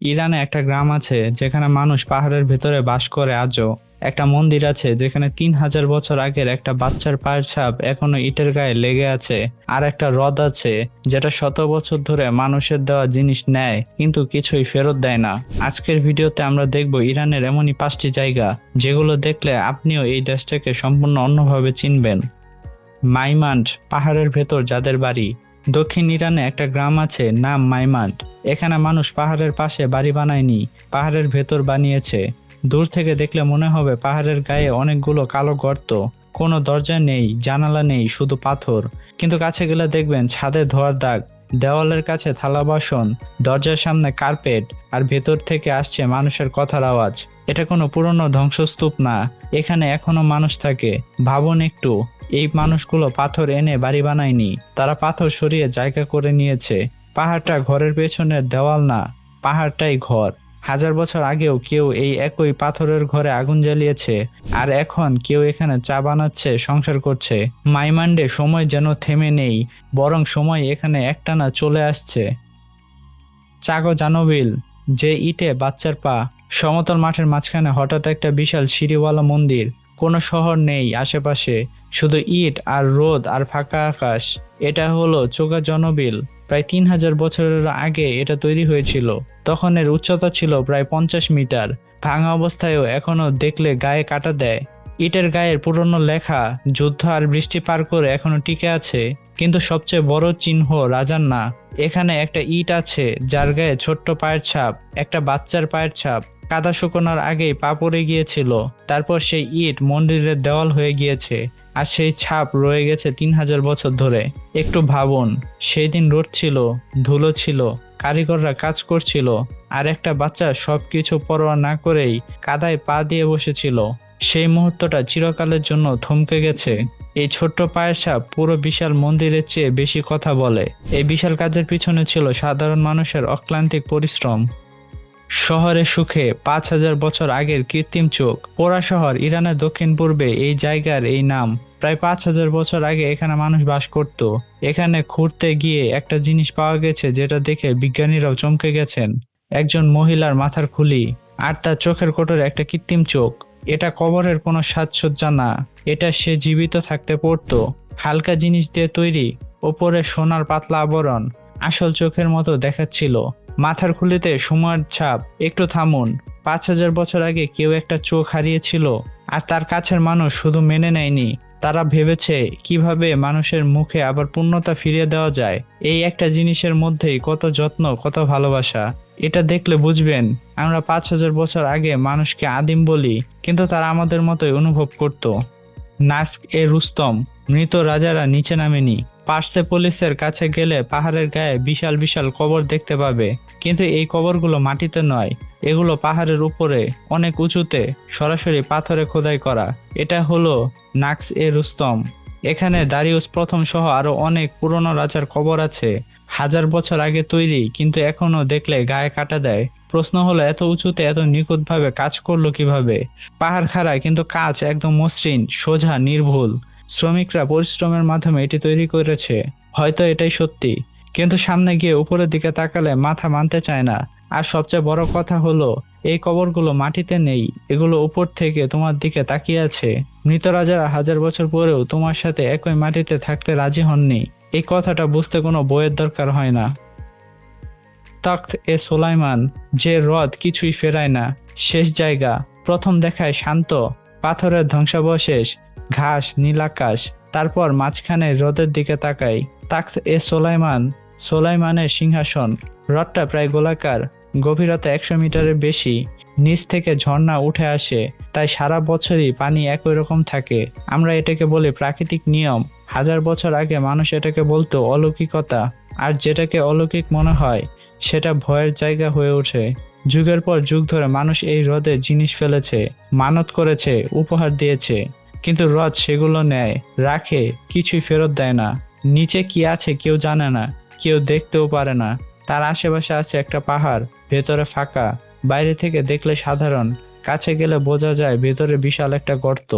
ইরানে একটা গ্রাম আছে যেখানে মানুষ পাহাড়ের ভেতরে বাস করে আজও। একটা মন্দির আছে যেখানে 3000 বছর আগের একটা বাচ্চার পায়ের ছাপ এখনো ইটের গায়ে লেগে আছে। আর একটা হ্রদ আছে যেটা শত বছর ধরে মানুষের দেওয়া জিনিস নেয় কিন্তু কিছুই ফেরত দেয় না। আজকের ভিডিওতে আমরা দেখব ইরানের এমনই 5টি জায়গা যেগুলো দেখলে আপনিও এই দেশটাকে সম্পূর্ণ অন্যভাবে চিনবেন। মাইমান্ড, পাহাড়ের ভেতর যাদের বাড়ি। দক্ষিণ ইরানে একটা গ্রাম আছে নাম মাইমান্ড। এখানে মানুষ পাহাড়ের পাশে বাড়ি বানায়নি, পাহাড়ের ভেতর বানিয়েছে। দূর থেকে দেখলে মনে হবে পাহাড়ের গায়ে অনেকগুলো কালো গর্ত। কোনো দরজা নেই, জানালা নেই, শুধু পাথর। কিন্তু কাছে গেলে দেখবেন ছাদে ধোয়ার দাগ, দেওয়ালের কাছে থালা বাসন, দরজার সামনে কার্পেট, আর ভেতর থেকে আসছে মানুষের কথার আওয়াজ। এটা কোনো পুরনো ধ্বংসস্তূপ না, এখানে এখনো মানুষ থাকে। ভাবুন একটু, এই মানুষগুলো পাথর এনে বাড়ি বানায়নি, তারা পাথর সরিয়ে জায়গা করে নিয়েছে। পাহাড়টা ঘরের পেছনের দেওয়াল না, পাহাড়টাই ঘর। 1000 বছর আগেও কেউ এই একই পাথরের ঘরে আগুন জ্বালিয়েছে, আর এখন কেউ এখানে চা বানাচ্ছে, সংসার করছে। মাইমান্ডে সময় যেন থেমে নেই, বরং সময় এখানে একটানা চলে আসছে। চাগো জানোবিল, যে ইটে বাচ্চার পা। সমতল মাঠের মাঝখানে হঠাৎ একটা বিশাল সিঁড়িওয়ালা মন্দির। কোনো শহর নেই আশেপাশে, শুধু ইট আর রোদ আর ফাঁকা আকাশ। এটা হলো চোগা জনবিল। প্রায় 3000 বছরের আগে এটা তৈরি হয়েছিল। তখন এর উচ্চতা ছিল প্রায় 50 মিটার। ভাঙা অবস্থায়ও এখনো দেখলে গায়ে কাটা দেয়। ইটের গায়ের পুরনো লেখা যুদ্ধ আর বৃষ্টি পার করে এখনো টিকে আছে। কিন্তু সবচেয়ে বড় চিহ্ন রাজার না, এখানে একটা ইট আছে যার গায়ে ছোট্ট পায়ের ছাপ, একটা বাচ্চার পায়ের ছাপ। কাদা শুকোনোর আগেই পা পড়ে গিয়েছিল, তারপর সেই ইট মন্দিরের দেওয়াল হয়ে গিয়েছে, আর সেই ছাপ রয়ে গেছে 3000 বছর ধরে। একটু ভাবুন, সেই দিন রোদ ছিল, ধুলো ছিল, কারিগররা কাজ করছিল, আর একটা বাচ্চা সবকিছু পরোয়া না করেই কাদায় পা দিয়ে বসেছিল। সেই মুহূর্তটা চিরকালের জন্য থমকে গেছে। এই ছোট্ট পায়ের ছাপ পুরো বিশাল মন্দিরের চেয়ে বেশি কথা বলে। এই বিশাল কাজের পিছনে ছিল সাধারণ মানুষের অক্লান্তিক পরিশ্রম। শহরের সুখে 5000 বছর আগের কৃত্রিম চোখ। পোড়া শহর ইরানের দক্ষিণ পূর্বে এই জায়গার এই নাম। প্রায় 5000 বছর আগে এখানে মানুষ বাস করত। এখানে ঘুরতে গিয়ে একটা জিনিস পাওয়া গেছে যেটা দেখে বিজ্ঞানীরাও চমকে গেছেন। একজন মহিলার মাথার খুলি, আর তার চোখের কোটরে একটা কৃত্রিম চোখ। এটা কবরের কোনো সাজসজ্জা না, এটা সে জীবিত থাকতে পড়তো। হালকা জিনিস দিয়ে তৈরি, ওপরে সোনার পাতলা আবরণ, আসল চোখের মতো দেখাচ্ছিল। মাথার খুলিতে সময়ের ছাপ। একটু থামুন, 5000 বছর আগে কেউ একটা চোখ হারিয়েছিল, আর তার কাছের মানুষ শুধু মেনে নেয়নি, তারা ভেবেছে কিভাবে মানুষের মুখে আবার পূর্ণতা ফিরিয়ে দেওয়া যায়। এই একটা জিনিসের মধ্যেই কত যত্ন, কত ভালোবাসা। এটা দেখলে বুঝবেন, আমরা 5000 বছর আগে মানুষকে আদিম বলি, কিন্তু তারা আমাদের মতোই অনুভব করত। নাস্ক এ রুস্তম, মৃত রাজারা নিচে নামেনি। পার্সেপোলিসের কাছে গেলে পাহাড়ের গায়ে বিশাল বিশাল কবর দেখতে পাবে, কিন্তু এই কবরগুলো মাটিতে নয়, এগুলো পাহাড়ের উপরে, অনেক উঁচুতে, সরাসরি পাথরে খোদাই করা। এটা হলো নাক্স এ রুস্তম। এখানে দারিউস প্রথম সহ আরো অনেক পুরনো রাজার কবর আছে। 1000 বছর আগে তৈরি, কিন্তু এখনো দেখলে গায়ে কাটা দেয়। প্রশ্ন হলো, এত উঁচুতে এত নিখুঁতভাবে কাজ করলো কিভাবে? পাহাড় খাড়া, কিন্তু কাজ একদম মসৃণ, সোজা, নির্ভুল। শ্রমিকরা পরিশ্রমের মাধ্যমে এটি তৈরি করেছে। হয়তো এটাই সত্যি, কিন্তু সামনে গিয়ে উপরের দিকে তাকালে মাথা মানতে চায় না। আর সবচেয়ে বড় কথা হলো, এই কবরগুলো মাটিতে নেই, এগুলো উপর থেকে তোমার দিকে তাকিয়ে আছে। মৃত রাজারা 1000 বছর পরেও তোমার সাথে একই মাটিতে থাকতে রাজি হননি। এই কথাটা বুঝতে কোনো বইয়ের দরকার হয় না। তখ্ত এ সোলাইমান, যে হ্রদ কিছুই ফেরায় না। শেষ জায়গা, প্রথম দেখায় শান্ত, পাথরের ধ্বংসাবশেষ, ঘাস, নীল আকাশ। তারপর মাঝখানে হ্রদের দিকে তাকাই। তখ্ত এ সোলাইমান, সোলাইমানের সিংহাসন। হ্রদটা প্রায় গোলাকার, গভীরতা 100 মিটারের বেশি। নিচ থেকে ঝর্ণা উঠে আসে, তাই সারা বছরই পানি একই রকম থাকে। আমরা এটাকে বলি প্রাকৃতিক নিয়ম। 1000 বছর আগে মানুষ এটাকে বলতো অলৌকিকতা, আর যেটাকে অলৌকিক মনে হয় সেটা ভয়ের জায়গা হয়ে ওঠে। যুগের পর যুগ ধরে মানুষ এই হ্রদে জিনিস ফেলেছে, মানত করেছে, উপহার দিয়েছে, কিন্তু হ্রদ সেগুলো নেয়, রাখে, কিছুই ফেরত দেয় না। নিচে কি আছে কেউ জানে না, কেউ দেখতেও পারে না। তার আশেপাশে আছে একটা পাহাড়, ভেতরে ফাঁকা, বাইরে থেকে দেখলে সাধারণ, কাছে গেলে বোঝা যায় ভেতরে বিশাল একটা গর্ত।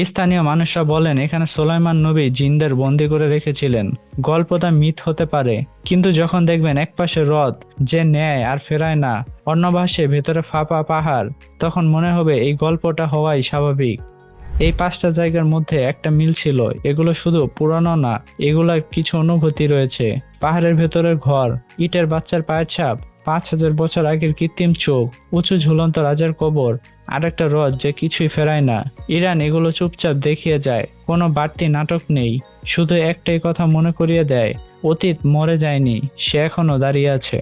স্থানীয় মানুষরা বলেন এখানে সুলাইমান নবী জিনদের বন্দি করে রেখেছিলেন। গল্পটা মিথ হতে পারে, কিন্তু যখন দেখবেন একপাশে হ্রদ যে নেয় আর ফেরায় না, অন্য পাশে ভেতরে ফাঁপা পাহাড়, তখন মনে হবে এই গল্পটা হওয়াই স্বাভাবিক। এই 5টা জায়গার মধ্যে একটা মিল ছিল, এগুলো শুধু পুরানো না, এগুলার কিছু অনুভূতি রয়েছে। পাহাড়ের ভেতরের ঘর, ইটের বাচ্চার পায়ের ছাপ, 5,000 বছর আগের কৃত্রিম চোখ, উঁচু ঝুলন্ত রাজার কবর, আর একটা হ্রদ যে কিছুই ফেরায় না। ইরান এগুলো চুপচাপ দেখিয়ে যায়, কোনো বাড়তি নাটক নেই, শুধু একটাই কথা মনে করিয়ে দেয়, অতীত মরে যায়নি, সে এখনো দাঁড়িয়ে আছে।